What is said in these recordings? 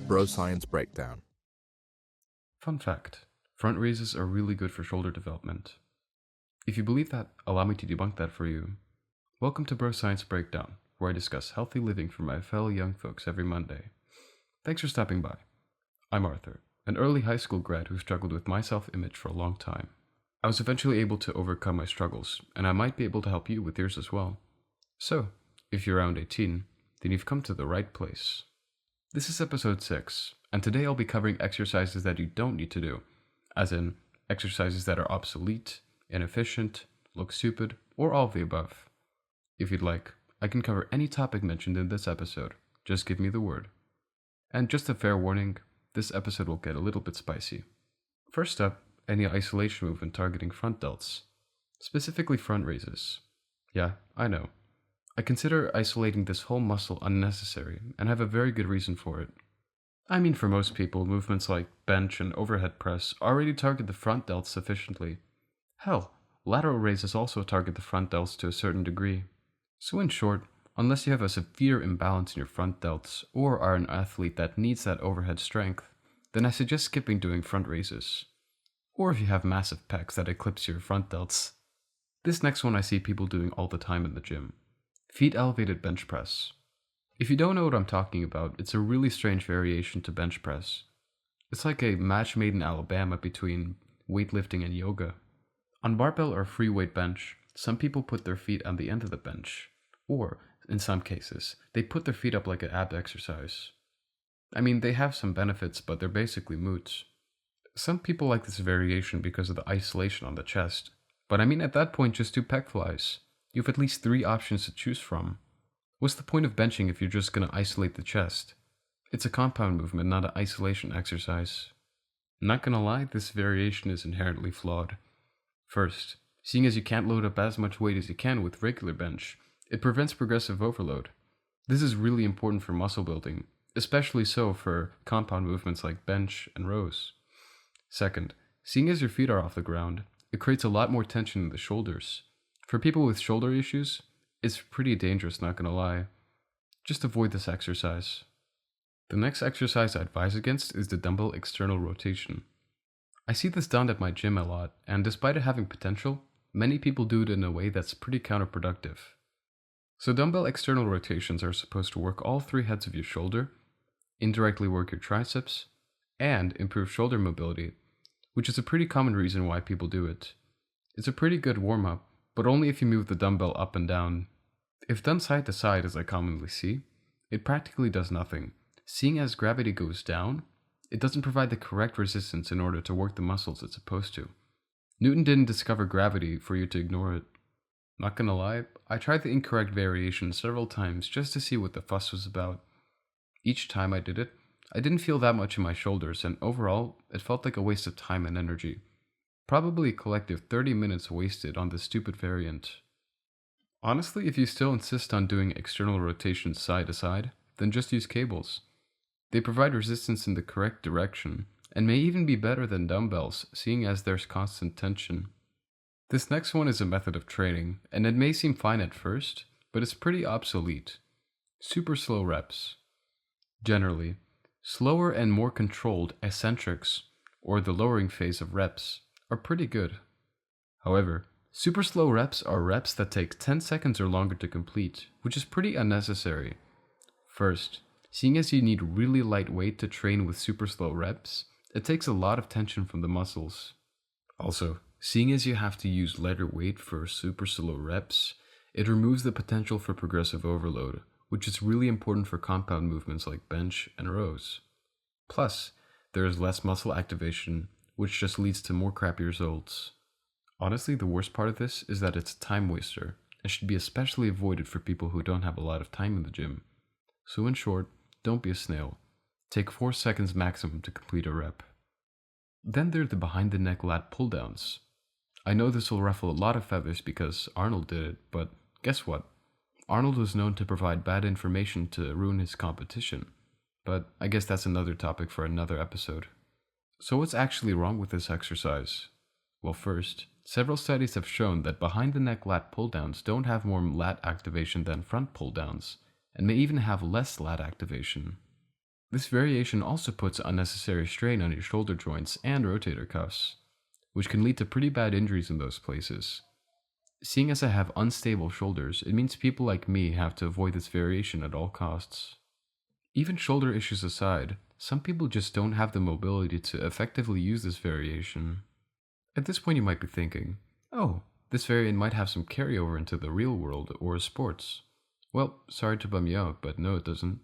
Bro Science Breakdown. Fun fact, front raises are really good for shoulder development. If you believe that, allow me to debunk that for you. Welcome to Bro Science Breakdown, where I discuss healthy living for my fellow young folks every Monday. Thanks for stopping by. I'm Arthur, an early high school grad who struggled with my self-image for a long time. I was eventually able to overcome my struggles, and I might be able to help you with yours as well. So, if you're around 18, then you've come to the right place. This is episode 6, and today I'll be covering exercises that you don't need to do, as in exercises that are obsolete, inefficient, look stupid, or all of the above. If you'd like, I can cover any topic mentioned in this episode, just give me the word. And just a fair warning, this episode will get a little bit spicy. First up, any isolation movement targeting front delts, specifically front raises. Yeah, I know. I consider isolating this whole muscle unnecessary and have a very good reason for it. I mean, for most people, movements like bench and overhead press already target the front delts sufficiently. Hell, lateral raises also target the front delts to a certain degree. So in short, unless you have a severe imbalance in your front delts or are an athlete that needs that overhead strength, then I suggest skipping doing front raises. Or if you have massive pecs that eclipse your front delts. This next one I see people doing all the time in the gym. Feet elevated bench press. If you don't know what I'm talking about, it's a really strange variation to bench press. It's like a match made in Alabama between weightlifting and yoga. On barbell or free weight bench, some people put their feet on the end of the bench, or, in some cases, they put their feet up like an ab exercise. I mean, they have some benefits, but they're basically moot. Some people like this variation because of the isolation on the chest, but I mean at that point just do pec flies. You have at least 3 options to choose from. What's the point of benching if you're just going to isolate the chest? It's a compound movement, not an isolation exercise. Not gonna lie, this variation is inherently flawed. First, seeing as you can't load up as much weight as you can with regular bench, it prevents progressive overload. This is really important for muscle building, especially so for compound movements like bench and rows. Second, seeing as your feet are off the ground, it creates a lot more tension in the shoulders. For people with shoulder issues, it's pretty dangerous, not gonna lie. Just avoid this exercise. The next exercise I advise against is the dumbbell external rotation. I see this done at my gym a lot, and despite it having potential, many people do it in a way that's pretty counterproductive. So dumbbell external rotations are supposed to work all 3 heads of your shoulder, indirectly work your triceps, and improve shoulder mobility, which is a pretty common reason why people do it. It's a pretty good warm-up, but only if you move the dumbbell up and down. If done side to side, as I commonly see, it practically does nothing. Seeing as gravity goes down, it doesn't provide the correct resistance in order to work the muscles it's supposed to. Newton didn't discover gravity for you to ignore it. Not gonna lie, I tried the incorrect variation several times just to see what the fuss was about. Each time I did it, I didn't feel that much in my shoulders, and overall, it felt like a waste of time and energy. Probably a collective 30 minutes wasted on this stupid variant. Honestly, if you still insist on doing external rotations side to side, then just use cables. They provide resistance in the correct direction, and may even be better than dumbbells, seeing as there's constant tension. This next one is a method of training, and it may seem fine at first, but it's pretty obsolete. Super slow reps. Generally, slower and more controlled eccentrics, or the lowering phase of reps, are pretty good. However, super slow reps are reps that take 10 seconds or longer to complete, which is pretty unnecessary. First, seeing as you need really light weight to train with super slow reps, it takes a lot of tension from the muscles. Also, seeing as you have to use lighter weight for super slow reps, it removes the potential for progressive overload, which is really important for compound movements like bench and rows. Plus, there is less muscle activation, which just leads to more crappy results. Honestly, the worst part of this is that it's a time waster, and should be especially avoided for people who don't have a lot of time in the gym. So in short, don't be a snail. Take 4 seconds maximum to complete a rep. Then there are the behind the neck lat pull downs. I know this will ruffle a lot of feathers because Arnold did it, but guess what? Arnold was known to provide bad information to ruin his competition. But I guess that's another topic for another episode. So what's actually wrong with this exercise? Well, first, several studies have shown that behind the neck lat pull downs don't have more lat activation than front pull downs, and may even have less lat activation. This variation also puts unnecessary strain on your shoulder joints and rotator cuffs, which can lead to pretty bad injuries in those places. Seeing as I have unstable shoulders, it means people like me have to avoid this variation at all costs. Even shoulder issues aside, some people just don't have the mobility to effectively use this variation. At this point, you might be thinking, oh, this variant might have some carryover into the real world or sports. Well, sorry to bum you out, but no, it doesn't.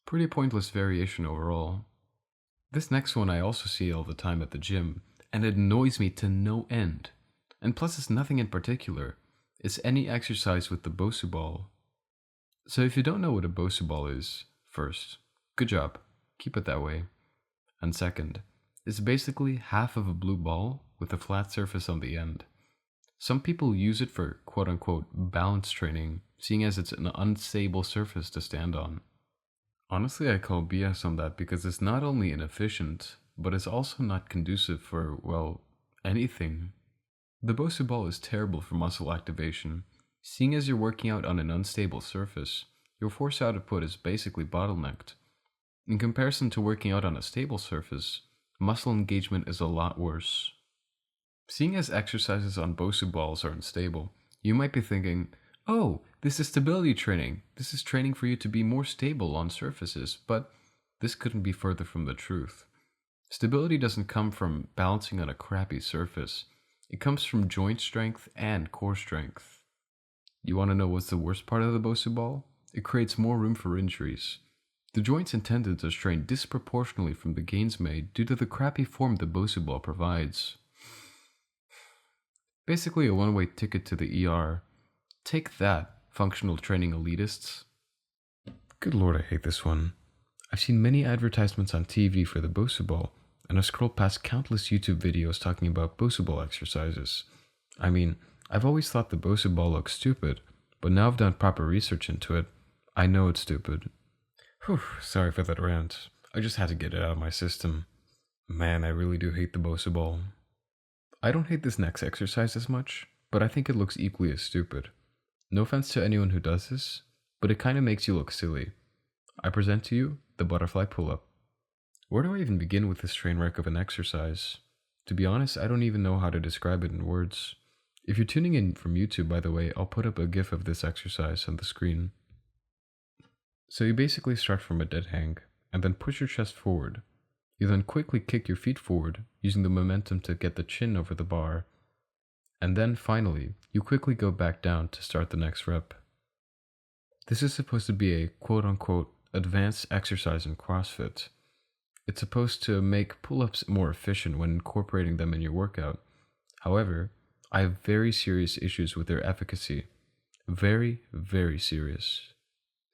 Pretty pointless variation overall. This next one I also see all the time at the gym, and it annoys me to no end. And plus, it's nothing in particular. It's any exercise with the Bosu ball. So if you don't know what a Bosu ball is, first, good job. Keep it that way. And second, it's basically half of a blue ball with a flat surface on the end. Some people use it for quote-unquote balance training, seeing as it's an unstable surface to stand on. Honestly, I call BS on that because it's not only inefficient, but it's also not conducive for, well, anything. The Bosu ball is terrible for muscle activation. Seeing as you're working out on an unstable surface, your force output is basically bottlenecked. In comparison to working out on a stable surface, muscle engagement is a lot worse. Seeing as exercises on Bosu balls are unstable, you might be thinking, oh, this is stability training. This is training for you to be more stable on surfaces, but this couldn't be further from the truth. Stability doesn't come from balancing on a crappy surface. It comes from joint strength and core strength. You want to know what's the worst part of the Bosu ball? It creates more room for injuries. The joints and tendons are strained disproportionately from the gains made due to the crappy form the Bosu ball provides. Basically a one-way ticket to the ER. Take that, functional training elitists. Good lord, I hate this one. I've seen many advertisements on TV for the Bosu ball, and I've scrolled past countless YouTube videos talking about Bosu ball exercises. I mean, I've always thought the Bosu ball looks stupid, but now I've done proper research into it. I know it's stupid. Whew, sorry for that rant. I just had to get it out of my system. Man, I really do hate the Bosu ball. I don't hate this next exercise as much, but I think it looks equally as stupid. No offense to anyone who does this, but it kinda makes you look silly. I present to you the butterfly pull-up. Where do I even begin with this train wreck of an exercise? To be honest, I don't even know how to describe it in words. If you're tuning in from YouTube, by the way, I'll put up a GIF of this exercise on the screen. So you basically start from a dead hang, and then push your chest forward. You then quickly kick your feet forward, using the momentum to get the chin over the bar. And then finally, you quickly go back down to start the next rep. This is supposed to be a quote-unquote advanced exercise in CrossFit. It's supposed to make pull-ups more efficient when incorporating them in your workout. However, I have very serious issues with their efficacy. Very, very serious.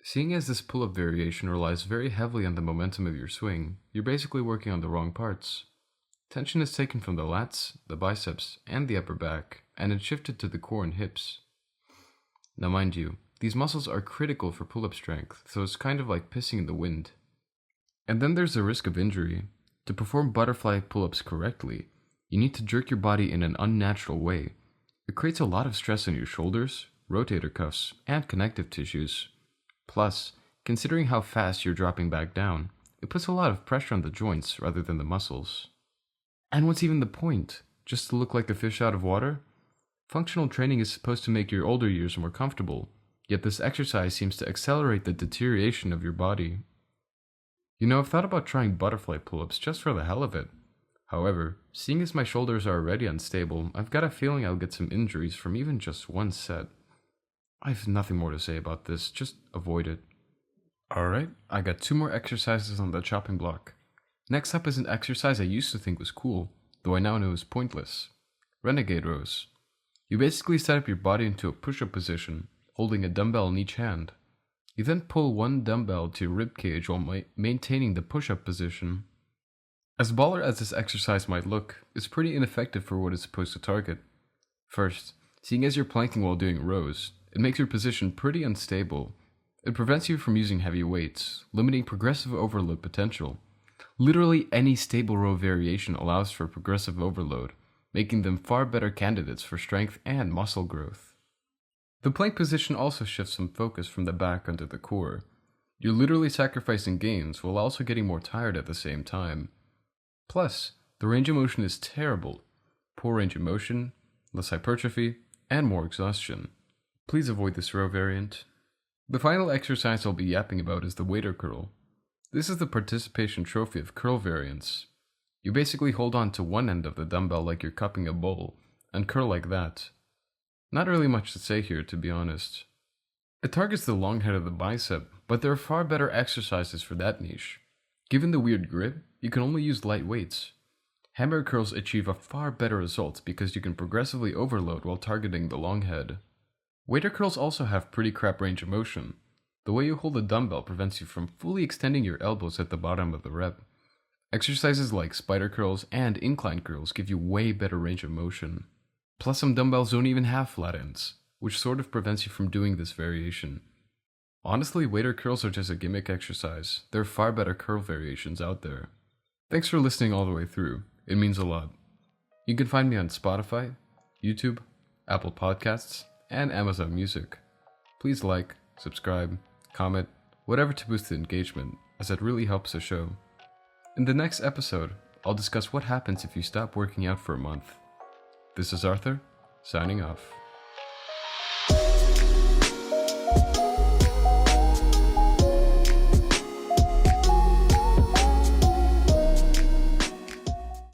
Seeing as this pull-up variation relies very heavily on the momentum of your swing, you're basically working on the wrong parts. Tension is taken from the lats, the biceps, and the upper back, and it's shifted to the core and hips. Now mind you, these muscles are critical for pull-up strength, so it's kind of like pissing in the wind. And then there's the risk of injury. To perform butterfly pull-ups correctly, you need to jerk your body in an unnatural way. It creates a lot of stress on your shoulders, rotator cuffs, and connective tissues. Plus, considering how fast you're dropping back down, it puts a lot of pressure on the joints rather than the muscles. And what's even the point? Just to look like a fish out of water? Functional training is supposed to make your older years more comfortable, yet this exercise seems to accelerate the deterioration of your body. You know, I've thought about trying butterfly pull-ups just for the hell of it. However, seeing as my shoulders are already unstable, I've got a feeling I'll get some injuries from even just one set. I have nothing more to say about this, just avoid it. Alright, I got 2 more exercises on the chopping block. Next up is an exercise I used to think was cool, though I now know is pointless. Renegade rows. You basically set up your body into a push-up position, holding a dumbbell in each hand. You then pull one dumbbell to your ribcage while maintaining the push-up position. As baller as this exercise might look, it's pretty ineffective for what it's supposed to target. First, seeing as you're planking while doing rows, it makes your position pretty unstable. It prevents you from using heavy weights, limiting progressive overload potential. Literally any stable row variation allows for progressive overload, making them far better candidates for strength and muscle growth. The plank position also shifts some focus from the back onto the core. You're literally sacrificing gains while also getting more tired at the same time. Plus, the range of motion is terrible. Poor range of motion, less hypertrophy, and more exhaustion. Please avoid this row variant. The final exercise I'll be yapping about is the waiter curl. This is the participation trophy of curl variants. You basically hold on to one end of the dumbbell like you're cupping a bowl, and curl like that. Not really much to say here, to be honest. It targets the long head of the bicep, but there are far better exercises for that niche. Given the weird grip, you can only use light weights. Hammer curls achieve a far better result because you can progressively overload while targeting the long head. Waiter curls also have pretty crap range of motion. The way you hold a dumbbell prevents you from fully extending your elbows at the bottom of the rep. Exercises like spider curls and incline curls give you way better range of motion. Plus, some dumbbells don't even have flat ends, which sort of prevents you from doing this variation. Honestly, waiter curls are just a gimmick exercise. There are far better curl variations out there. Thanks for listening all the way through. It means a lot. You can find me on Spotify, YouTube, Apple Podcasts, and Amazon Music. Please like, subscribe, comment, whatever to boost the engagement, as it really helps the show. In the next episode, I'll discuss what happens if you stop working out for a month. This is Arthur, signing off.